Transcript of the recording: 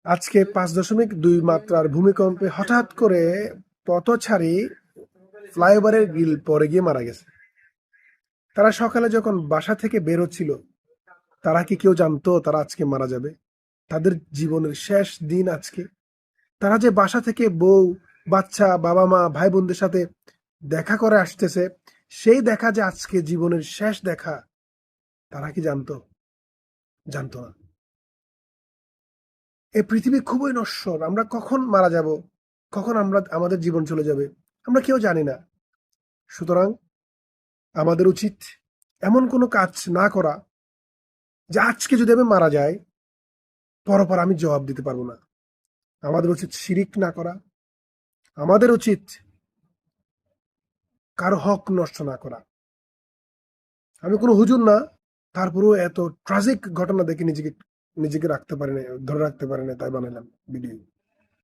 আজকে 5.2 মাত্রার ভূমিকম্পে হঠাৎ করে পথচারী ফ্লাইওভারের গ্রিল পড়ে গিয়ে মারা গেছে। তারা সকালে যখন বাসা থেকে বের হচ্ছিল, তারা কি কেউ জানতো তারা আজকে মারা যাবে? তাদের জীবনের শেষ দিন আজকে। তারা যে বাসা থেকে বউ, বাচ্চা, বাবা মা, ভাই বোনদের সাথে দেখা করে আসতেছে, সেই দেখা যে আজকে জীবনের শেষ দেখা, তারা কি জানতো? জানতো না। এই পৃথিবী খুবই নশ্বর। আমরা কখন মারা যাব, কখন আমাদের জীবন চলে যাবে, আমরা কেউ জানি না। সুতরাং আমাদের উচিত এমন কোনো কাজ না করা যে আজকে যদি আমি মারা যাই, পরপর আমি জবাব দিতে পারবো না। আমাদের উচিত শিরিক না করা। আমাদের উচিত কারো হক নষ্ট না করা। আমি কোনো হুজুর না, তারপরেও এত ট্রাজিক ঘটনা দেখে নিজেকে নিজেকে রাখতে পারি না, ধরে রাখতে পারি না, তাই বানালাম ভিডিও।